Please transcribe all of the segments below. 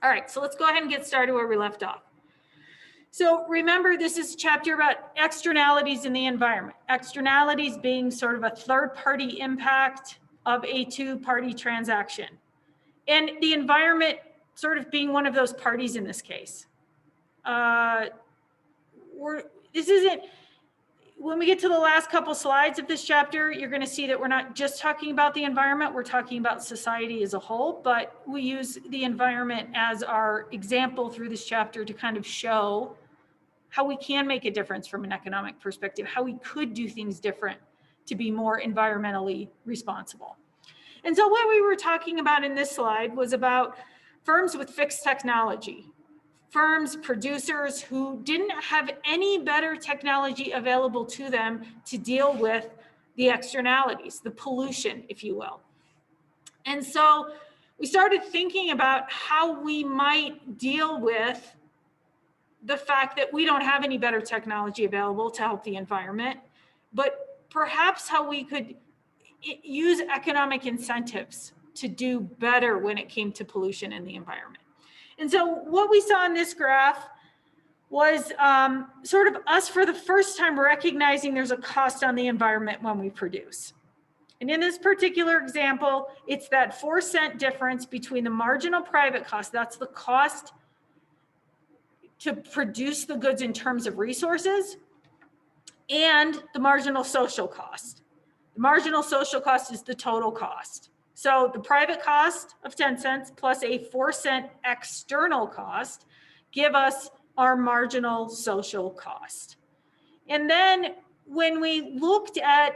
All right, so let's go ahead and get started where we left off. So remember, this is a chapter about externalities in the environment. Externalities being sort of a third-party impact of a two-party transaction. And the environment sort of being one of those parties in this case. When we get to the last couple slides of this chapter, you're going to see that we're not just talking about the environment, we're talking about society as a whole, but we use the environment as our example through this chapter to kind of show how we can make a difference from an economic perspective, how we could do things different to be more environmentally responsible. And so what we were talking about in this slide was about firms with fixed technology. Firms, producers who didn't have any better technology available to them to deal with the externalities, the pollution, if you will. And so we started thinking about how we might deal with the fact that we don't have any better technology available to help the environment, but perhaps how we could use economic incentives to do better when it came to pollution in the environment. And so what we saw in this graph was sort of us for the first time recognizing there's a cost on the environment when we produce. And in this particular example, it's that 4-cent difference between the marginal private cost, that's the cost to produce the goods in terms of resources, and the marginal social cost. The marginal social cost is the total cost. So the private cost of 10 cents plus a 4-cent external cost give us our marginal social cost. And then when we looked at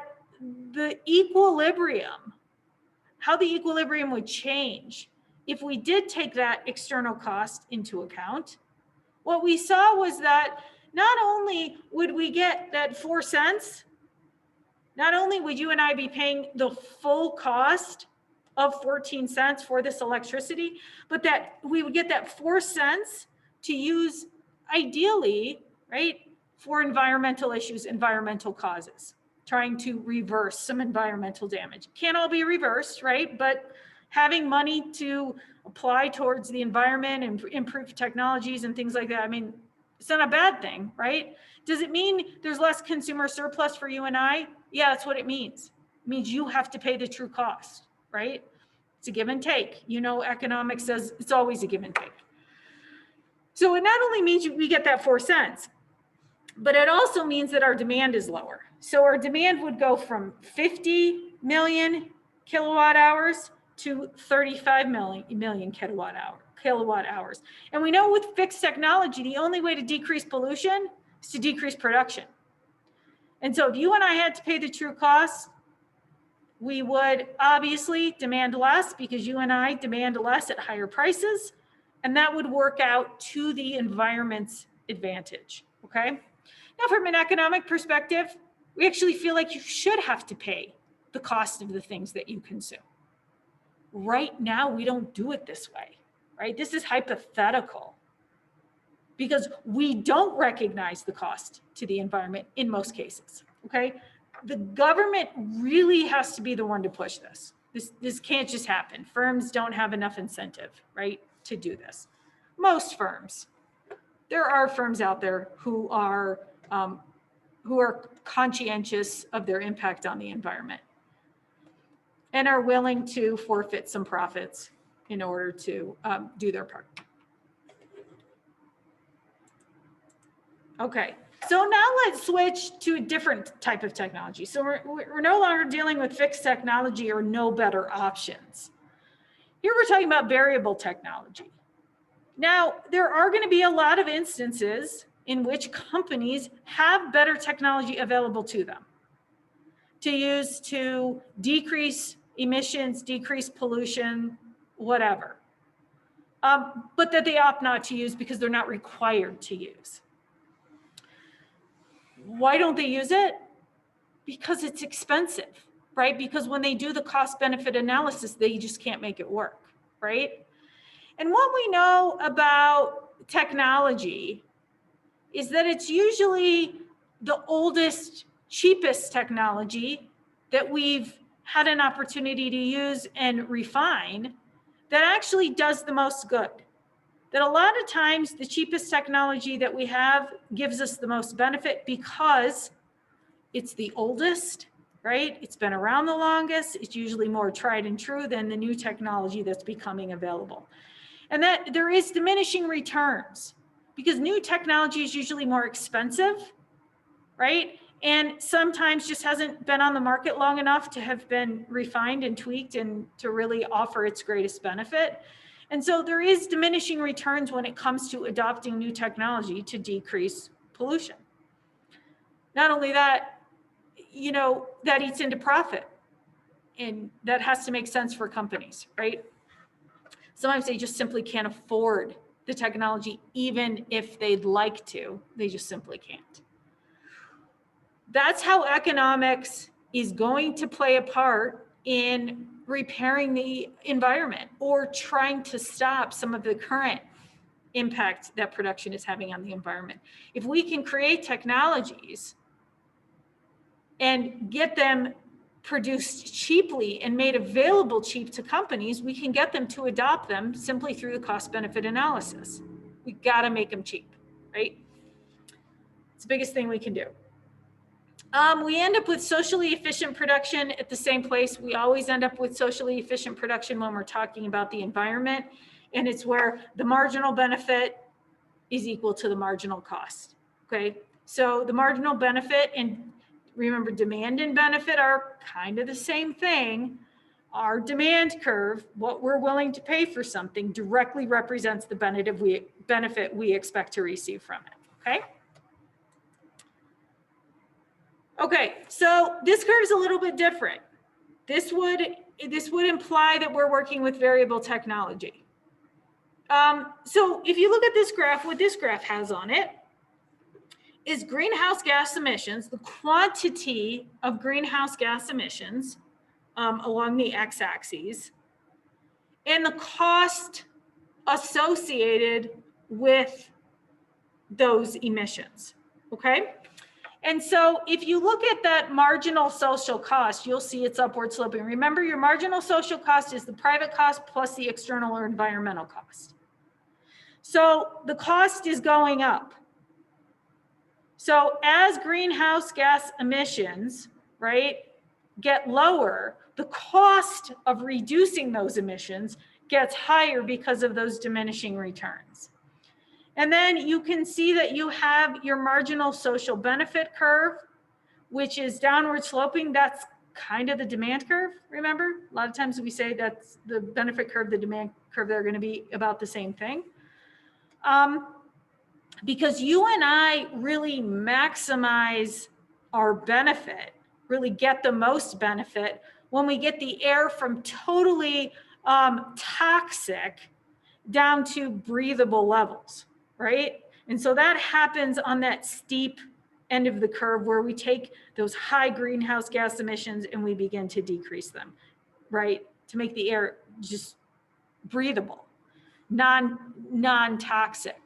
the equilibrium, how the equilibrium would change if we did take that external cost into account, what we saw was that not only would we get that 4 cents, not only would you and I be paying the full cost of 14 cents for this electricity, but that we would get that 4 cents to use ideally, right, for environmental issues, environmental causes, trying to reverse some environmental damage. Can't all be reversed, right? But having money to apply towards the environment and improve technologies and things like that, I mean, it's not a bad thing, right? Does it mean there's less consumer surplus for you and I? Yeah, that's what it means. It means you have to pay the true cost, right? It's a give and take. You know, economics says it's always a give and take. So it not only means we get that 4 cents, but it also means that our demand is lower. So our demand would go from 50 million kilowatt hours to 35 million kilowatt hours. And we know with fixed technology, the only way to decrease pollution is to decrease production. And so if you and I had to pay the true cost, we would obviously demand less because you and I demand less at higher prices, and that would work out to the environment's advantage, okay? Now, from an economic perspective, we actually feel like you should have to pay the cost of the things that you consume. Right now, we don't do it this way, right? This is hypothetical because we don't recognize the cost to the environment in most cases, okay? The government really has to be the one to push this. This can't just happen. Firms don't have enough incentive, right, to do this. Most firms. There are firms out there who are conscientious of their impact on the environment and are willing to forfeit some profits in order to do their part. Okay, so now let's switch to a different type of technology. So we're no longer dealing with fixed technology or no better options. Here we're talking about variable technology. Now, there are going to be a lot of instances in which companies have better technology available to them to use to decrease emissions, decrease pollution, whatever. But that they opt not to use because they're not required to use. Why don't they use it? Because it's expensive, right? Because when they do the cost-benefit analysis, they just can't make it work, right? And what we know about technology is that it's usually the oldest, cheapest technology that we've had an opportunity to use and refine that actually does the most good. that a lot of times the cheapest technology that we have gives us the most benefit because it's the oldest, right? It's been around the longest. It's usually more tried and true than the new technology that's becoming available. And that there is diminishing returns because new technology is usually more expensive, right? And sometimes just hasn't been on the market long enough to have been refined and tweaked and to really offer its greatest benefit. And so there is diminishing returns when it comes to adopting new technology to decrease pollution. Not only that, you know, that eats into profit, and that has to make sense for companies, right? Sometimes they just simply can't afford the technology, even if they'd like to, they just simply can't. That's how economics is going to play a part in repairing the environment or trying to stop some of the current impact that production is having on the environment. If we can create technologies and get them produced cheaply and made available cheap to companies, we can get them to adopt them simply through the cost benefit analysis. We got to make them cheap, right? It's the biggest thing we can do. We end up with socially efficient production at the same place. We always end up with socially efficient production when we're talking about the environment, and it's where the marginal benefit is equal to the marginal cost, okay? So the marginal benefit, and remember demand and benefit are kind of the same thing. Our demand curve, what we're willing to pay for something, directly represents the benefit we expect to receive from it, okay? Okay, so this curve is a little bit different. This would imply that we're working with variable technology. So if you look at this graph, what this graph has on it is greenhouse gas emissions, the quantity of greenhouse gas emissions along the x-axis, and the cost associated with those emissions, okay? And so if you look at that marginal social cost, you'll see it's upward sloping. Remember, your marginal social cost is the private cost plus the external or environmental cost. So the cost is going up. So as greenhouse gas emissions, right, get lower, the cost of reducing those emissions gets higher because of those diminishing returns. And then you can see that you have your marginal social benefit curve, which is downward sloping. That's kind of the demand curve, remember? A lot of times we say that's the benefit curve, the demand curve, they're going to be about the same thing. Because you and I really maximize our benefit, really get the most benefit when we get the air from totally toxic down to breathable levels, right? And so that happens on that steep end of the curve where we take those high greenhouse gas emissions and we begin to decrease them, right? To make the air just breathable, non-toxic.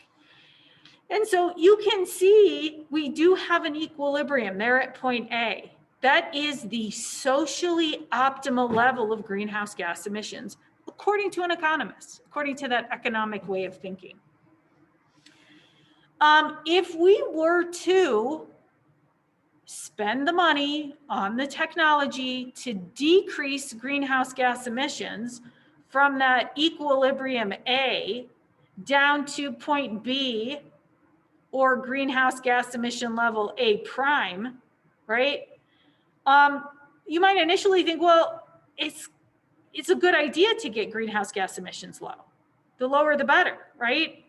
And so you can see we do have an equilibrium there at point A. That is the socially optimal level of greenhouse gas emissions, according to an economist, according to that economic way of thinking. If we were to spend the money on the technology to decrease greenhouse gas emissions from that equilibrium A down to point B, or greenhouse gas emission level A prime, right? You might initially think, well, it's a good idea to get greenhouse gas emissions low. The lower the better, right?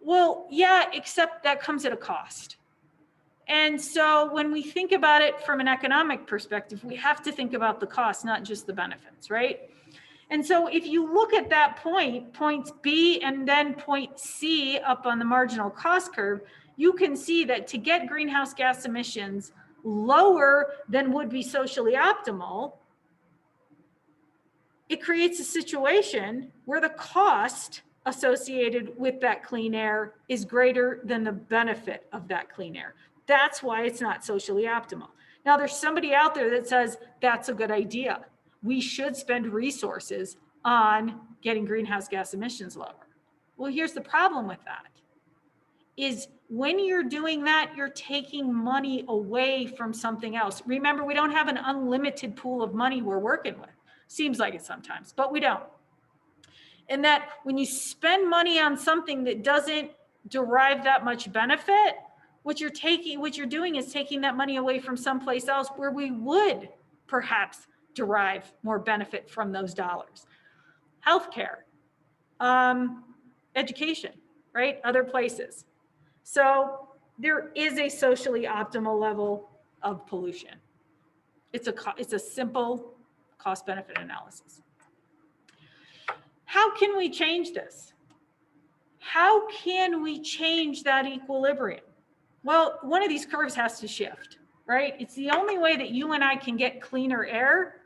Well, yeah, except that comes at a cost. And so when we think about it from an economic perspective, we have to think about the cost, not just the benefits, right? And so if you look at that point, points B and then point C up on the marginal cost curve, you can see that to get greenhouse gas emissions lower than would be socially optimal, it creates a situation where the cost associated with that clean air is greater than the benefit of that clean air. That's why it's not socially optimal. Now, there's somebody out there that says that's a good idea. We should spend resources on getting greenhouse gas emissions lower. Well, here's the problem with that, is when you're doing that, you're taking money away from something else. Remember, we don't have an unlimited pool of money we're working with. Seems like it sometimes, but we don't. And that when you spend money on something that doesn't derive that much benefit, what you're doing is taking that money away from someplace else where we would perhaps derive more benefit from those dollars. Healthcare, education, right? Other places. So there is a socially optimal level of pollution. It's a simple cost-benefit analysis. How can we change this? How can we change that equilibrium? Well, one of these curves has to shift, right? It's the only way that you and I can get cleaner air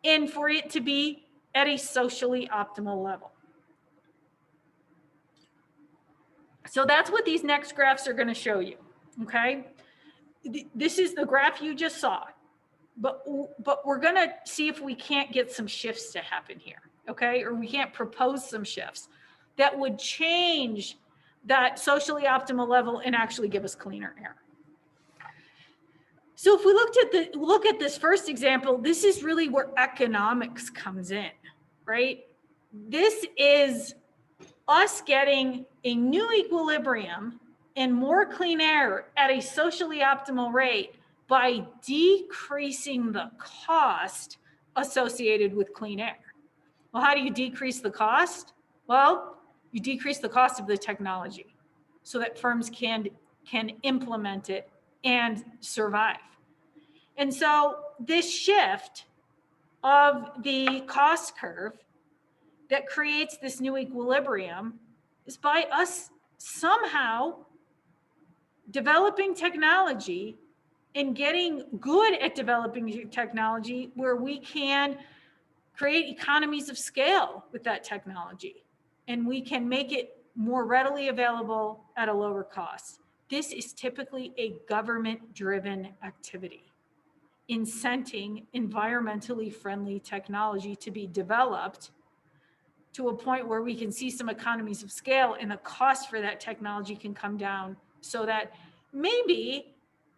and for it to be at a socially optimal level. So that's what these next graphs are going to show you, okay? This is the graph you just saw, but we're going to see if we can't get some shifts to happen here, okay? Or we can't propose some shifts that would change that socially optimal level and actually give us cleaner air. So if we look at this first example, this is really where economics comes in, right? This is us getting a new equilibrium and more clean air at a socially optimal rate by decreasing the cost associated with clean air. Well, how do you decrease the cost? Well, you decrease the cost of the technology so that firms can implement it and survive. And so this shift of the cost curve that creates this new equilibrium is by us somehow developing technology and getting good at developing technology where we can create economies of scale with that technology and we can make it more readily available at a lower cost. This is typically a government-driven activity, incenting environmentally friendly technology to be developed to a point where we can see some economies of scale and the cost for that technology can come down so that maybe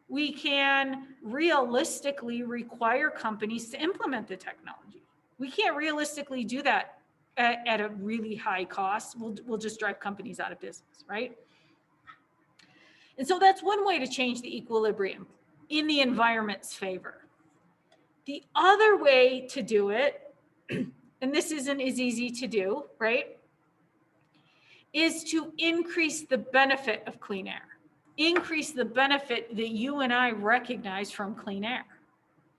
we can realistically require companies to implement the technology. We can't realistically do that at a really high cost. We'll just drive companies out of business, right? And so that's one way to change the equilibrium in the environment's favor. The other way to do it, and this isn't as easy to do, right, is to increase the benefit of clean air. Increase the benefit that you and I recognize from clean air.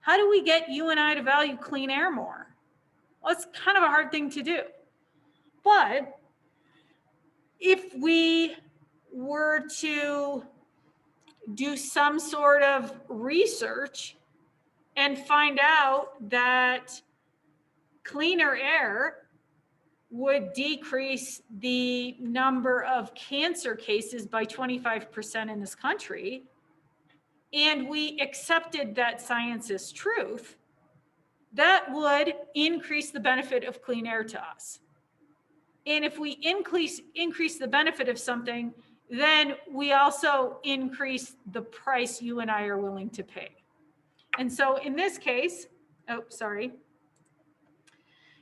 How do we get you and I to value clean air more? Well, it's kind of a hard thing to do. But if we were to do some sort of research and find out that cleaner air would decrease the number of cancer cases by 25% in this country, and we accepted that science as truth, that would increase the benefit of clean air to us. And if we increase the benefit of something, then we also increase the price you and I are willing to pay. And so in this case,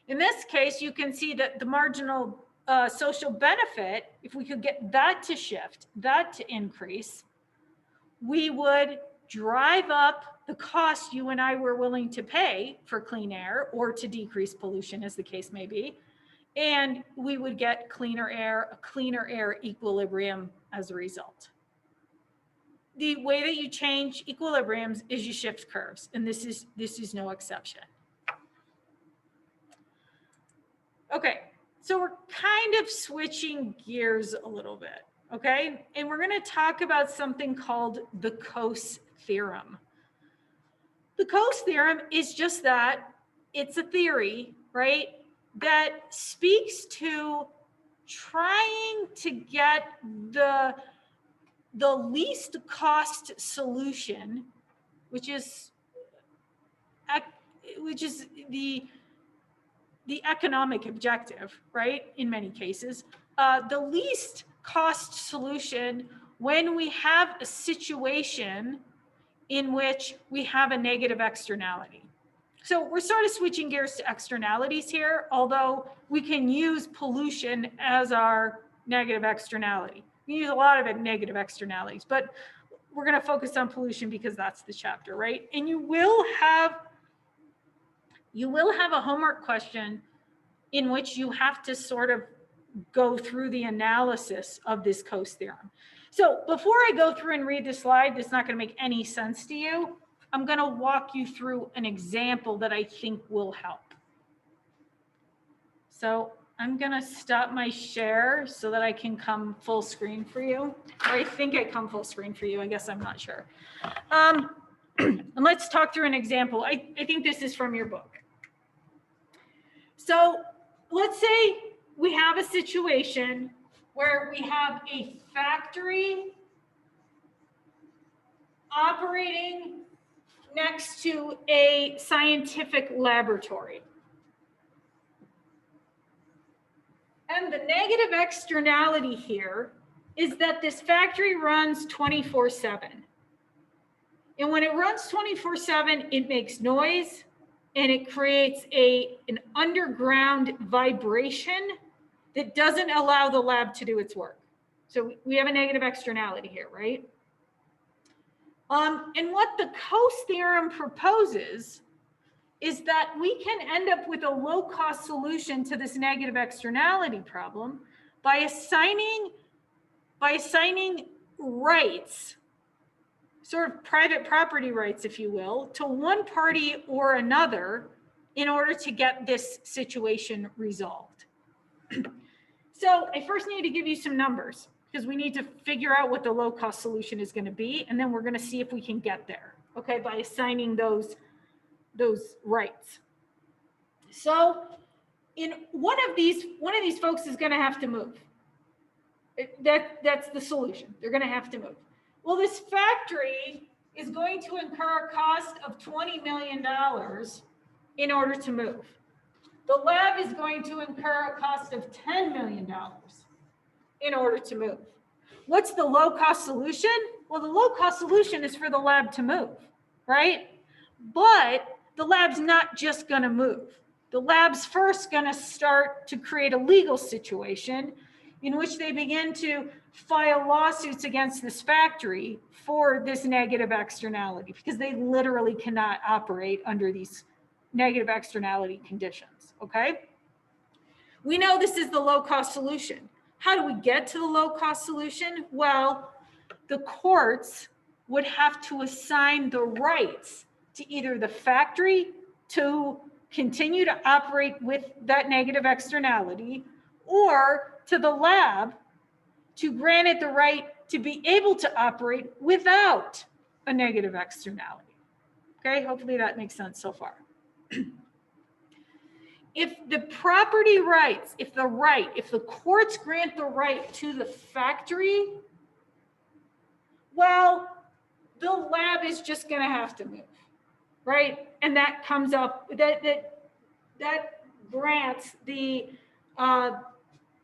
in this case, you can see that the marginal social benefit, if we could get that to shift, that to increase, we would drive up the cost you and I were willing to pay for clean air or to decrease pollution, as the case may be, and we would get cleaner air, a cleaner air equilibrium as a result. The way that you change equilibriums is you shift curves, and this is no exception. Okay, so we're kind of switching gears a little bit, okay? And we're going to talk about something called the Coase theorem. The Coase theorem is just that. It's a theory, right, that speaks to trying to get the least cost solution, which is the the economic objective, right? In many cases, the least cost solution when we have a situation in which we have a negative externality. So we're sort of switching gears to externalities here, although we can use pollution as our negative externality. We use a lot of negative externalities, but we're going to focus on pollution because that's the chapter, right? And you will have a homework question in which you have to sort of go through the analysis of this Coase theorem. So before I go through and read the slide, that's not going to make any sense to you. I'm going to walk you through an example that I think will help. So I'm going to stop my share so that I can come full screen for you. Or I think I come full screen for you. I guess I'm not sure. And let's talk through an example. I think this is from your book. So let's say we have a situation where we have a factory operating next to a scientific laboratory. And the negative externality here is that this factory runs 24/7. And when it runs 24/7, it makes noise and it creates an underground vibration that doesn't allow the lab to do its work. So we have a negative externality here, right? And what the Coase theorem proposes is that we can end up with a low-cost solution to this negative externality problem by assigning rights, sort of private property rights, if you will, to one party or another in order to get this situation resolved. So I first need to give you some numbers because we need to figure out what the low-cost solution is going to be, and then we're going to see if we can get there, okay, by assigning those rights. So in one of these folks is going to have to move. That's the solution. They're going to have to move. Well, this factory is going to incur a cost of $20 million in order to move. The lab is going to incur a cost of $10 million in order to move. What's the low-cost solution? Well, the low-cost solution is for the lab to move, right? But the lab's not just going to move. The lab's first going to start to create a legal situation in which they begin to file lawsuits against this factory for this negative externality because they literally cannot operate under these negative externality conditions, okay? We know this is the low-cost solution. How do we get to the low-cost solution? Well, the courts would have to assign the rights to either the factory to continue to operate with that negative externality or to the lab to grant it the right to be able to operate without a negative externality. Okay, hopefully that makes sense so far. If the property rights, if the courts grant the right to the factory, well, the lab is just going to have to move, right? And that comes up, that grants the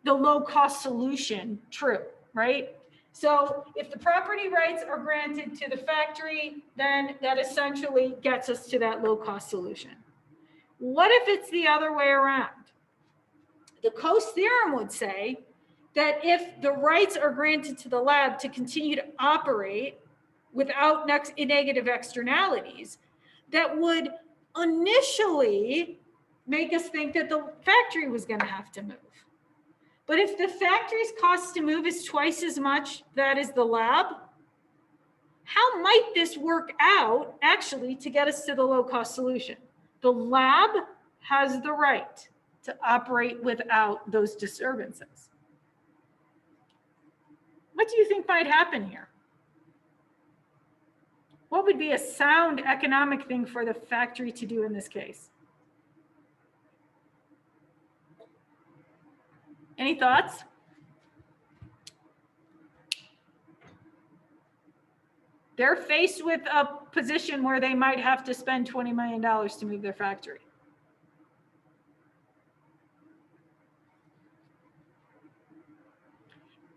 low-cost solution true, right? So if the property rights are granted to the factory, then that essentially gets us to that low-cost solution. What if it's the other way around? The Coase theorem would say that if the rights are granted to the lab to continue to operate without negative externalities, that would initially make us think that the factory was going to have to move. But if the factory's cost to move is twice as much that is the lab, how might this work out actually to get us to the low-cost solution? The lab has the right to operate without those disturbances. What do you think might happen here? What would be a sound economic thing for the factory to do in this case? Any thoughts? They're faced with a position where they might have to spend $20 million to move their factory.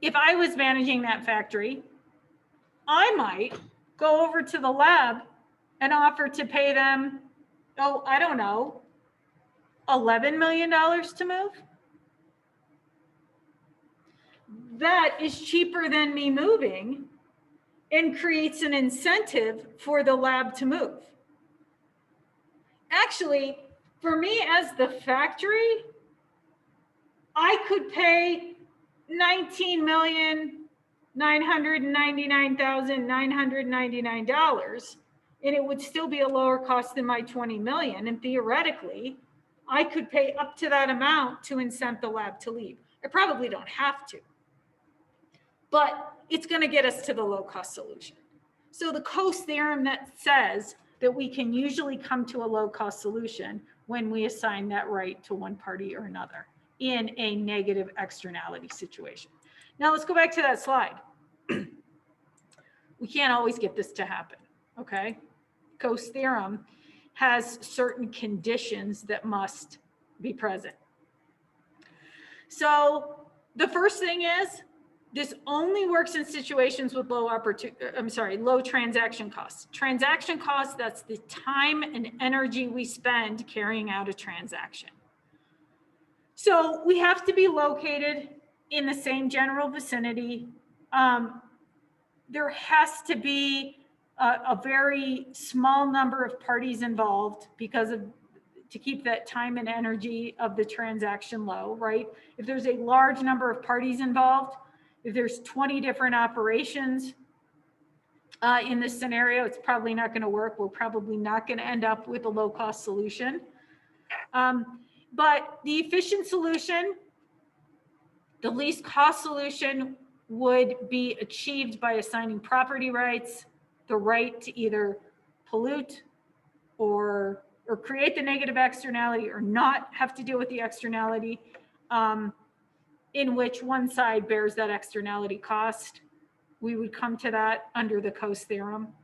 if I was managing that factory, I might go over to the lab and offer to pay them, oh, I don't know, $11 million to move. That is cheaper than me moving and creates an incentive for the lab to move. Actually, for me as the factory, I could pay $19,999,999, and it would still be a lower cost than my 20 million. And theoretically, I could pay up to that amount to incent the lab to leave. I probably don't have to, but it's going to get us to the low cost solution. So the Coase theorem that says that we can usually come to a low cost solution when we assign that right to one party or another in a negative externality situation. Now let's go back to that slide. We can't always get this to happen, okay? Coase theorem has certain conditions that must be present. So the first thing is, this only works in situations with low transaction costs. Transaction costs, that's the time and energy we spend carrying out a transaction. So we have to be located in the same general vicinity. There has to be a very small number of parties involved to keep that time and energy of the transaction low, right? If there's a large number of parties involved, if there's 20 different operations in this scenario, it's probably not going to work. We're probably not going to end up with a low cost solution. But the efficient solution, the least cost solution, would be achieved by assigning property rights, the right to either pollute or create the negative externality or not have to deal with the externality, in which one side bears that externality cost. We would come to that under the Coase theorem.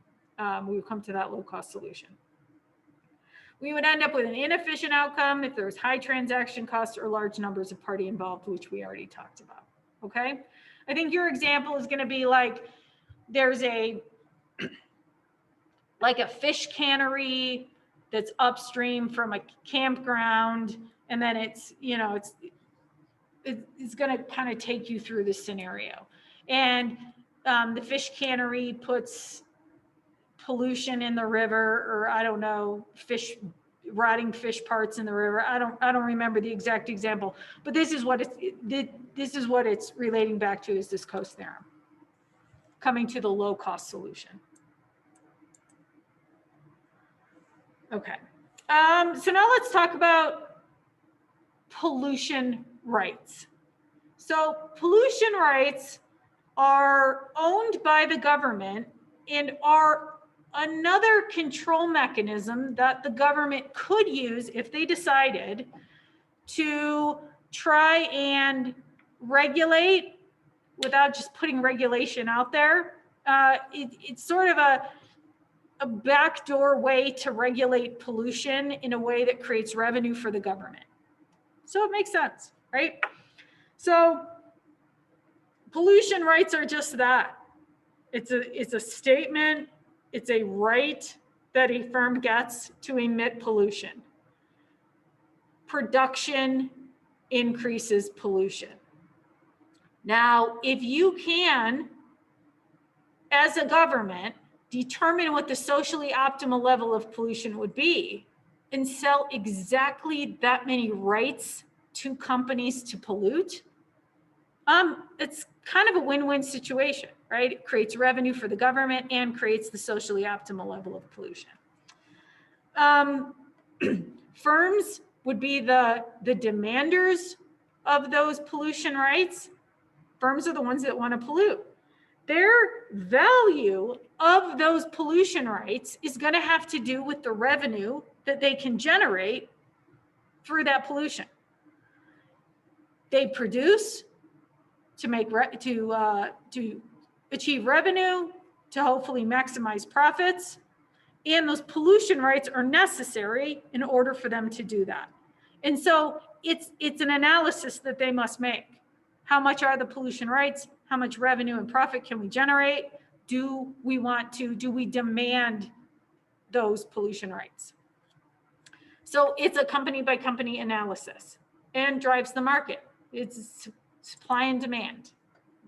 We would come to that low cost solution. We would end up with an inefficient outcome if there's high transaction costs or large numbers of party involved, which we already talked about, okay? I think your example is gonna be like, there's like a fish cannery that's upstream from a campground, and then it's going to kind of take you through this scenario. And the fish cannery puts pollution in the river, or I don't know, rotting fish parts in the river. I don't remember the exact example, but this is what it's relating back to, is this Coase theorem, coming to the low cost solution. Okay. So now let's talk about pollution rights. So pollution rights are owned by the government and are another control mechanism that the government could use if they decided to try and regulate without just putting regulation out there. It's sort of a backdoor way to regulate pollution in a way that creates revenue for the government. So it makes sense, right? So pollution rights are just that. It's a statement, it's a right that a firm gets to emit pollution. Production increases pollution. Now, if you can, as a government, determine what the socially optimal level of pollution would be and sell exactly that many rights to companies to pollute, it's kind of a win-win situation, right? It creates revenue for the government and creates the socially optimal level of pollution. Firms would be the demanders of those pollution rights. Firms are the ones that want to pollute. Their value of those pollution rights is going to have to do with the revenue that they can generate through that pollution. They produce to achieve revenue, to hopefully maximize profits, and those pollution rights are necessary in order for them to do that. And so it's an analysis that they must make. How much are the pollution rights? How much revenue and profit can we generate? Do we demand those pollution rights? So it's a company by company analysis and drives the market. It's supply and demand,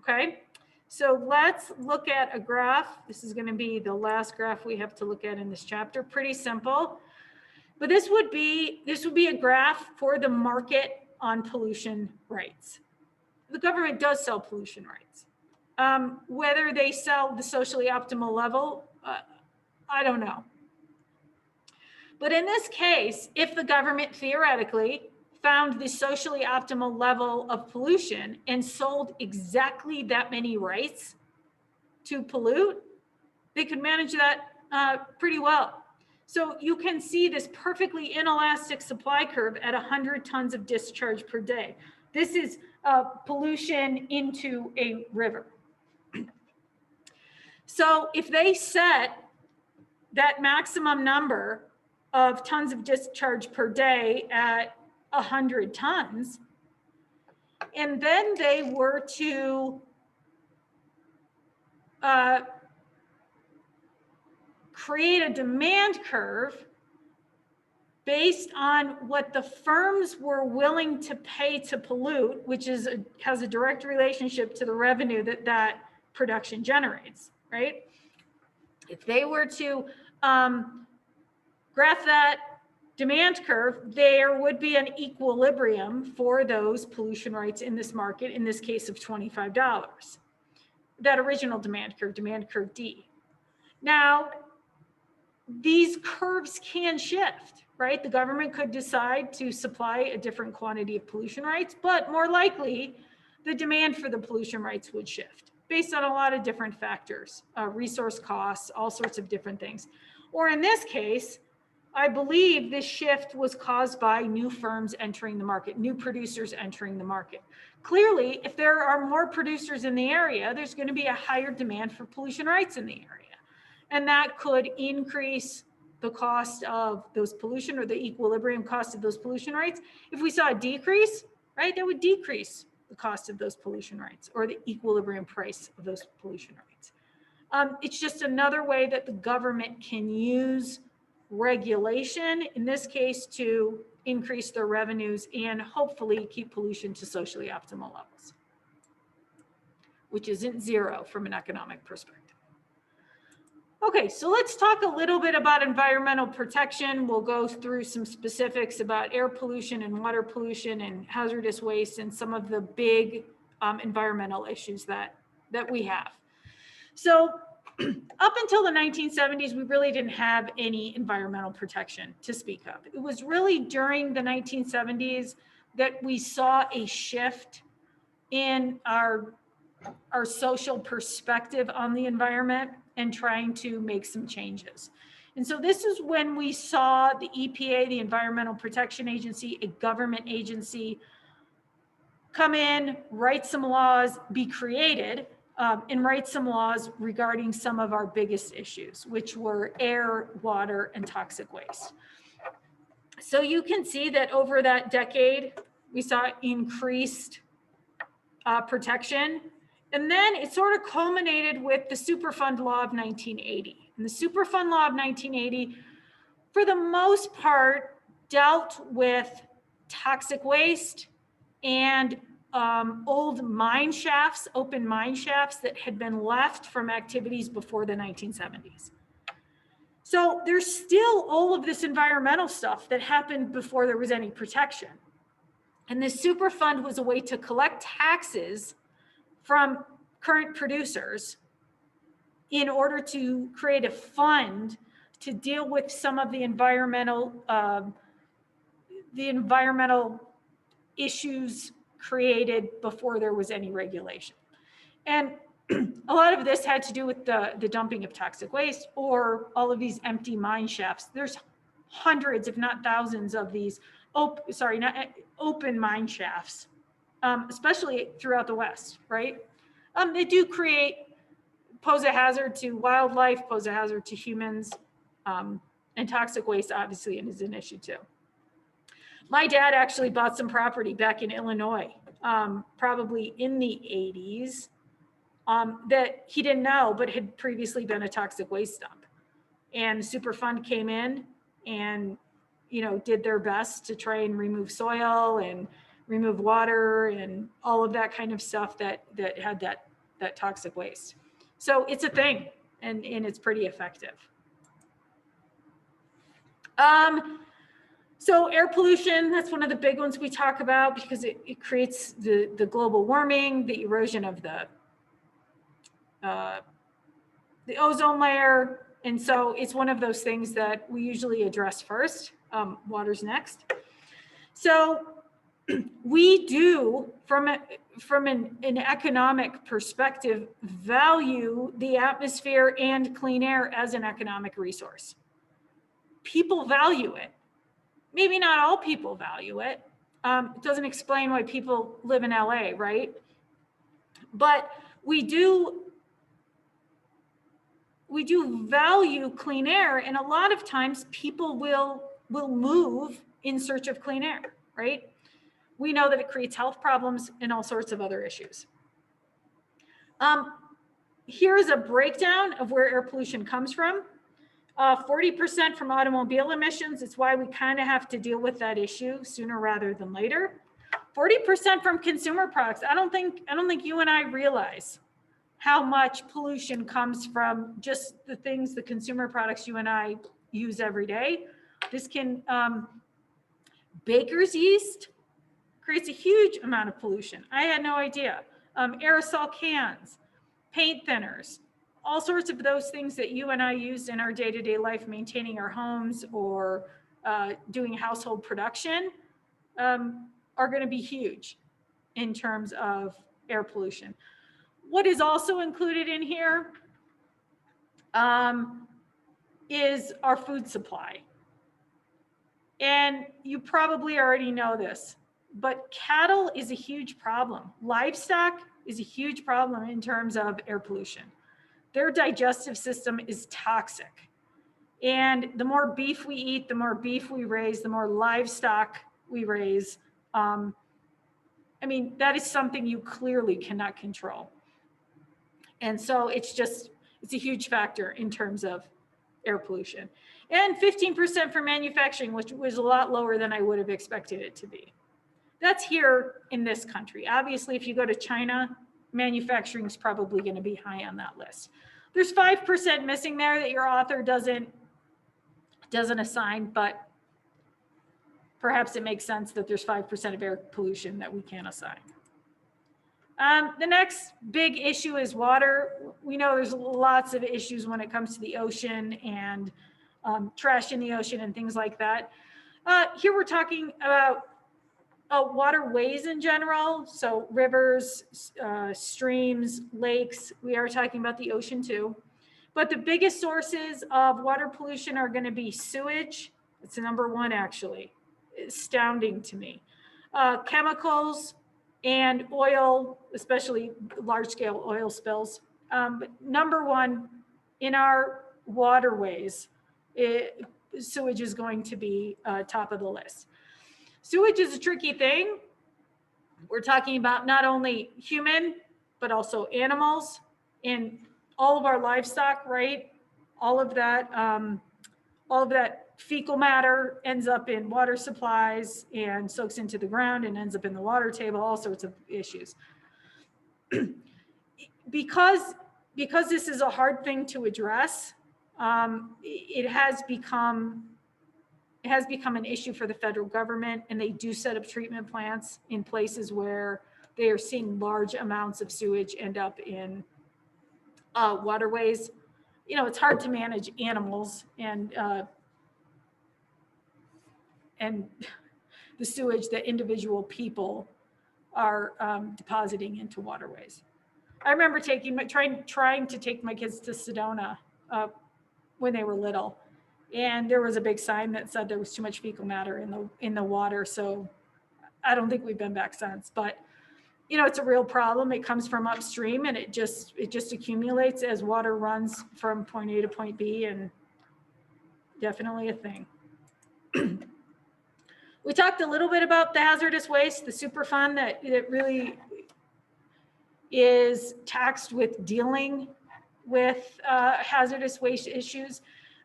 okay? So let's look at a graph. This is gonna be the last graph we have to look at in this chapter. Pretty simple, but this would be a graph for the market on pollution rights. The government does sell pollution rights. Whether they sell the socially optimal level, I don't know. But in this case, if the government theoretically found the socially optimal level of pollution and sold exactly that many rights to pollute, they could manage that pretty well. So you can see this perfectly inelastic supply curve at 100 tons of discharge per day. This is pollution into a river. So if they set that maximum number of tons of discharge per day at 100 tons, and then they were to create a demand curve based on what the firms were willing to pay to pollute, which has a direct relationship to the revenue that production generates, right? If they were to graph that demand curve, there would be an equilibrium for those pollution rights in this market, in this case of $25. That original demand curve D. Now, these curves can shift, right? The government could decide to supply a different quantity of pollution rights, but more likely, the demand for the pollution rights would shift based on a lot of different factors, resource costs, all sorts of different things. Or in this case, I believe this shift was caused by new firms entering the market, new producers entering the market. Clearly, if there are more producers in the area, there's going to be a higher demand for pollution rights in the area. And that could increase the cost of those pollution, or the equilibrium cost of those pollution rights. If we saw a decrease, right, that would decrease the cost of those pollution rights, or the equilibrium price of those pollution rights. It's just another way that the government can use regulation, in this case, to increase their revenues and hopefully keep pollution to socially optimal levels, which isn't zero from an economic perspective. Okay, so let's talk a little bit about environmental protection. We'll go through some specifics about air pollution and water pollution and hazardous waste and some of the big environmental issues that we have. So up until the 1970s, we really didn't have any environmental protection to speak of. It was really during the 1970s that we saw a shift in our social perspective on the environment and trying to make some changes. And so this is when we saw the EPA, the Environmental Protection Agency, a government agency, come in, write some laws, be created, and write some laws regarding some of our biggest issues, which were air, water, and toxic waste. So you can see that over that decade, we saw increased protection. And then it sort of culminated with the Superfund Law of 1980. And the Superfund Law of 1980, for the most part, dealt with toxic waste and old mine shafts, open mine shafts that had been left from activities before the 1970s. So there's still all of this environmental stuff that happened before there was any protection. And the Superfund was a way to collect taxes from current producers in order to create a fund to deal with some of the environmental issues created before there was any regulation. And a lot of this had to do with the dumping of toxic waste or all of these empty mine shafts. There's hundreds, if not thousands, of these open mine shafts, especially throughout the West, right? They do pose a hazard to wildlife, pose a hazard to humans, and toxic waste obviously is an issue too. My dad actually bought some property back in Illinois probably in the 80s, that he didn't know, but had previously been a toxic waste dump. And Superfund came in and, you know, did their best to try and remove soil and remove water and all of that kind of stuff that had that toxic waste. So it's a thing, and it's pretty effective. So air pollution, that's one of the big ones we talk about because it creates the global warming, the erosion of the ozone layer. And so it's one of those things that we usually address first. Water's next. So we do, from an economic perspective, value the atmosphere and clean air as an economic resource. People value it. Maybe not all people value it. It doesn't explain why people live in LA, right? But we do value clean air, and a lot of times people will move in search of clean air, right? We know that it creates health problems and all sorts of other issues. Here is a breakdown of where air pollution comes from. 40% from automobile emissions. It's why we kind of have to deal with that issue sooner rather than later. 40% from consumer products. I don't think you and I realize how much pollution comes from just the things, the consumer products you and I use every day. This can, baker's yeast creates a huge amount of pollution. I had no idea. Aerosol cans, paint thinners, all sorts of those things that you and I use in our day-to-day life, maintaining our homes or doing household production, are going to be huge in terms of air pollution. What is also included in here is our food supply. And you probably already know this, but cattle is a huge problem. Livestock is a huge problem in terms of air pollution. Their digestive system is toxic. And the more beef we eat, the more beef we raise, the more livestock we raise. I mean, that is something you clearly cannot control. And so it's a huge factor in terms of air pollution. And 15% for manufacturing, which was a lot lower than I would have expected it to be. That's here in this country. Obviously, if you go to China, manufacturing is probably going to be high on that list. There's 5% missing there that your author doesn't assign, but perhaps it makes sense that there's 5% of air pollution that we can't assign. The next big issue is water. We know there's lots of issues when it comes to the ocean and trash in the ocean and things like that. Here we're talking about waterways in general, so rivers, streams, lakes. We are talking about the ocean too. But the biggest sources of water pollution are going to be sewage. It's the number one, actually. Astounding to me. Chemicals and oil, especially large-scale oil spills. But number one, in our waterways, sewage is going to be top of the list. Sewage is a tricky thing. We're talking about not only human, but also animals and all of our livestock, right? All of that fecal matter ends up in water supplies and soaks into the ground and ends up in the water table, all sorts of issues. Because this is a hard thing to address, it has become an issue for the federal government, and they do set up treatment plants in places where they are seeing large amounts of sewage end up in waterways. You know, it's hard to manage animals and the sewage that individual people are depositing into waterways. I remember trying to take my kids to Sedona when they were little. And there was a big sign that said there was too much fecal matter in the water. So I don't think we've been back since, but you know, it's a real problem. It comes from upstream and it just accumulates as water runs from point A to point B, and definitely a thing. We talked a little bit about the hazardous waste, the Superfund that really is taxed with dealing with hazardous waste issues.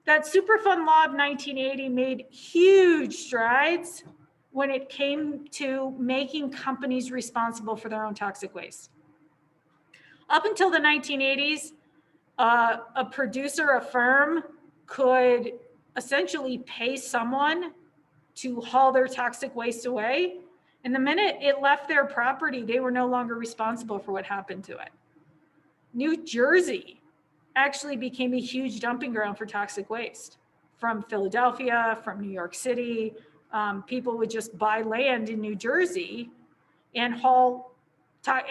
That Superfund law of 1980 made huge strides when it came to making companies responsible for their own toxic waste. Up until the 1980s, a producer, a firm, could essentially pay someone to haul their toxic waste away. And the minute it left their property, they were no longer responsible for what happened to it. New Jersey actually became a huge dumping ground for toxic waste. From Philadelphia, from New York City, people would just buy land in New Jersey and haul,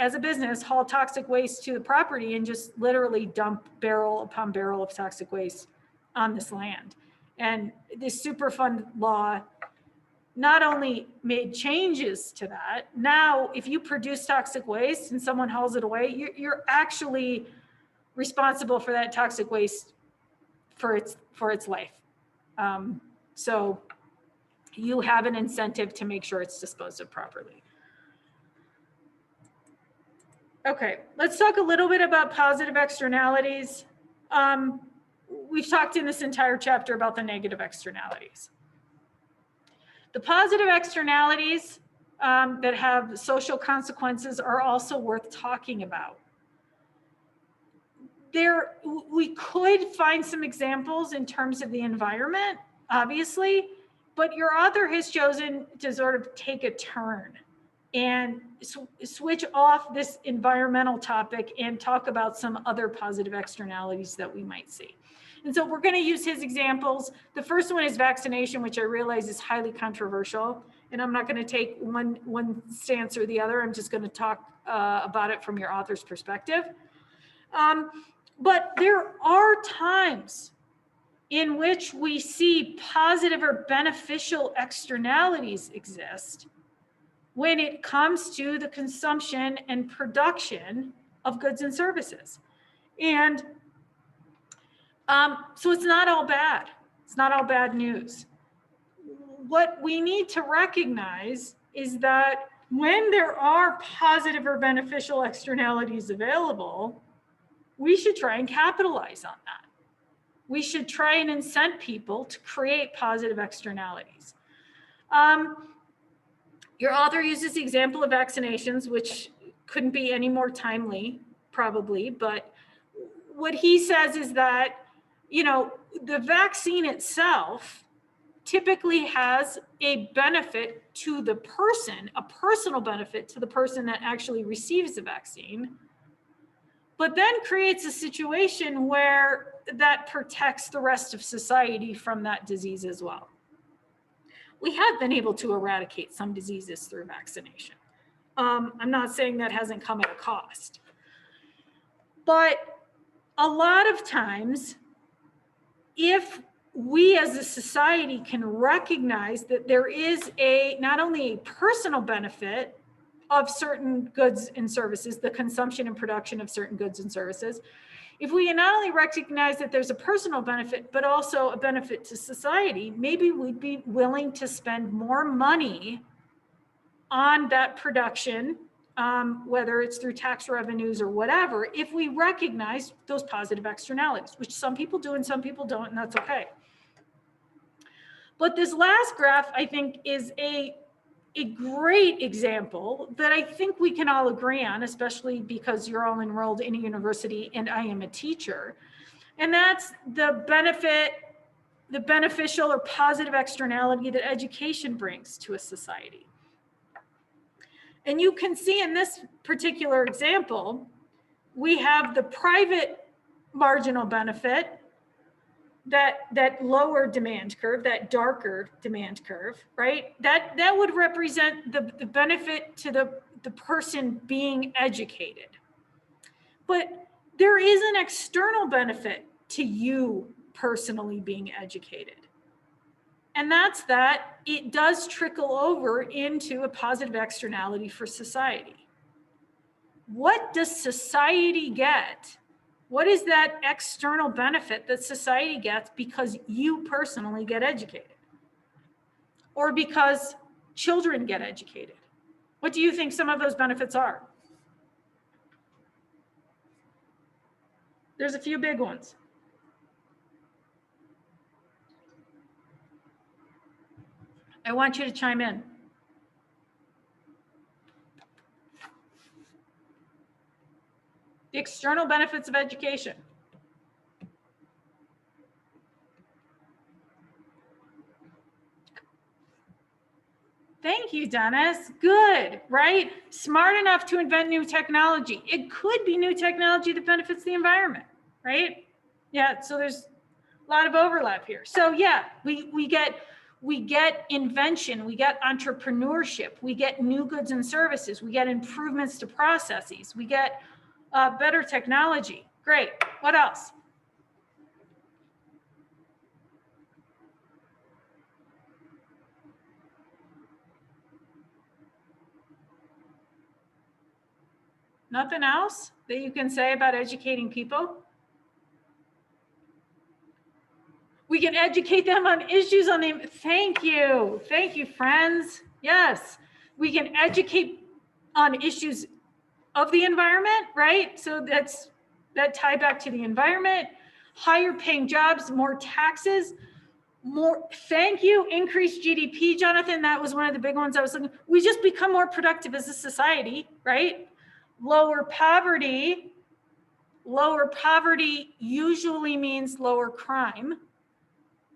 as a business, haul toxic waste to the property and just literally dump barrel upon barrel of toxic waste on this land. And this Superfund law not only made changes to that, now if you produce toxic waste and someone hauls it away, you're actually responsible for that toxic waste for its life. So you have an incentive to make sure it's disposed of properly. Okay, let's talk a little bit about positive externalities. We've talked in this entire chapter about the negative externalities. The positive externalities that have social consequences are also worth talking about. We could find some examples in terms of the environment, obviously, but your author has chosen to sort of take a turn and switch off this environmental topic and talk about some other positive externalities that we might see. And so we're going to use his examples. The first one is vaccination, which I realize is highly controversial. And I'm not going to take one stance or the other. I'm just going to talk about it from your author's perspective. But there are times in which we see positive or beneficial externalities exist when it comes to the consumption and production of goods and services. And so it's not all bad. It's not all bad news. What we need to recognize is that when there are positive or beneficial externalities available, we should try and capitalize on that. We should try and incent people to create positive externalities. Your author uses the example of vaccinations, which couldn't be any more timely, probably, but what he says is that, the vaccine itself typically has a benefit to the person, a personal benefit to the person that actually receives the vaccine, but then creates a situation where that protects the rest of society from that disease as well. We have been able to eradicate some diseases through vaccination. I'm not saying that hasn't come at a cost, but a lot of times, if we as a society can recognize that there is not only a personal benefit of certain goods and services, the consumption and production of certain goods and services, if we not only recognize that there's a personal benefit, but also a benefit to society, maybe we'd be willing to spend more money on that production, whether it's through tax revenues or whatever, if we recognize those positive externalities, which some people do and some people don't, and that's okay. But this last graph, I think, is a great example that I think we can all agree on, especially because you're all enrolled in a university and I am a teacher. And that's the beneficial or positive externality that education brings to a society. And you can see in this particular example, we have the private marginal benefit, that lower demand curve, that darker demand curve, right? That would represent the benefit to the person being educated. But there is an external benefit to you personally being educated. And that's that it does trickle over into a positive externality for society. What does society get? What is that external benefit that society gets because you personally get educated? Or because children get educated. What do you think some of those benefits are? There's a few big ones. I want you to chime in. The external benefits of education. Thank you, Dennis. Good, right? Smart enough to invent new technology. It could be new technology that benefits the environment, right? Yeah, so there's a lot of overlap here. So yeah, we get invention, we get entrepreneurship, we get new goods and services, we get improvements to processes, we get better technology. Great. What else? Nothing else that you can say about educating people? We can educate them on issues on the, thank you, friends. Yes, we can educate on issues of the environment, right? So that tie back to the environment, higher paying jobs, more taxes, more, thank you, increased GDP, Jonathan. That was one of the big ones I was looking. We just become more productive as a society, right? Lower poverty usually means lower crime,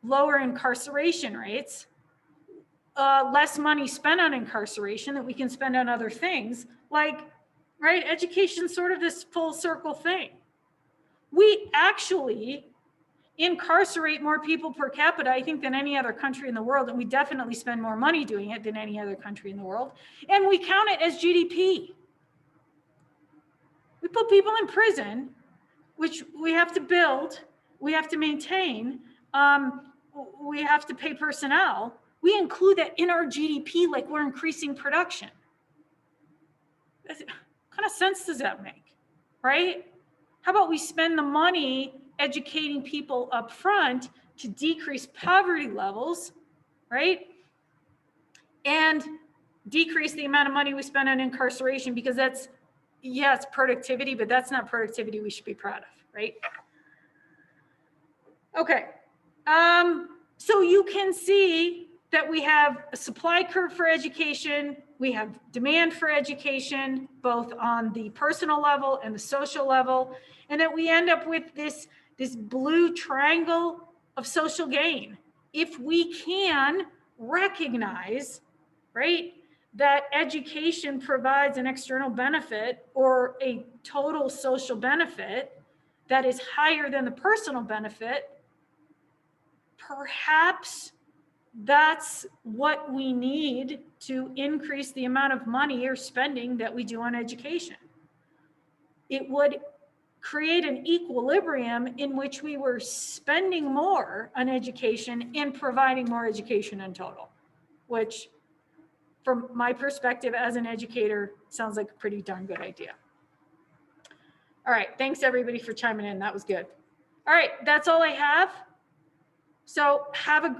lower incarceration rates, less money spent on incarceration that we can spend on other things, like, right? Education, sort of this full circle thing. We actually incarcerate more people per capita, I think, than any other country in the world, and we definitely spend more money doing it than any other country in the world, and we count it as GDP. We put people in prison, which we have to build, we have to maintain, we have to pay personnel. We include that in our GDP like we're increasing production. What kind of sense does that make, right? How about we spend the money educating people up front to decrease poverty levels, right? And decrease the amount of money we spend on incarceration, because that's, yeah, it's productivity, but that's not productivity we should be proud of, right? Okay, so you can see that we have a supply curve for education, we have demand for education, both on the personal level and the social level, and that we end up with this blue triangle of social gain. If we can recognize, right, that education provides an external benefit or a total social benefit that is higher than the personal benefit, perhaps that's what we need to increase the amount of money or spending that we do on education. It would create an equilibrium in which we were spending more on education and providing more education in total, which from my perspective as an educator sounds like a pretty darn good idea. All right, thanks everybody for chiming in. That was good. All right, that's all I have. So have a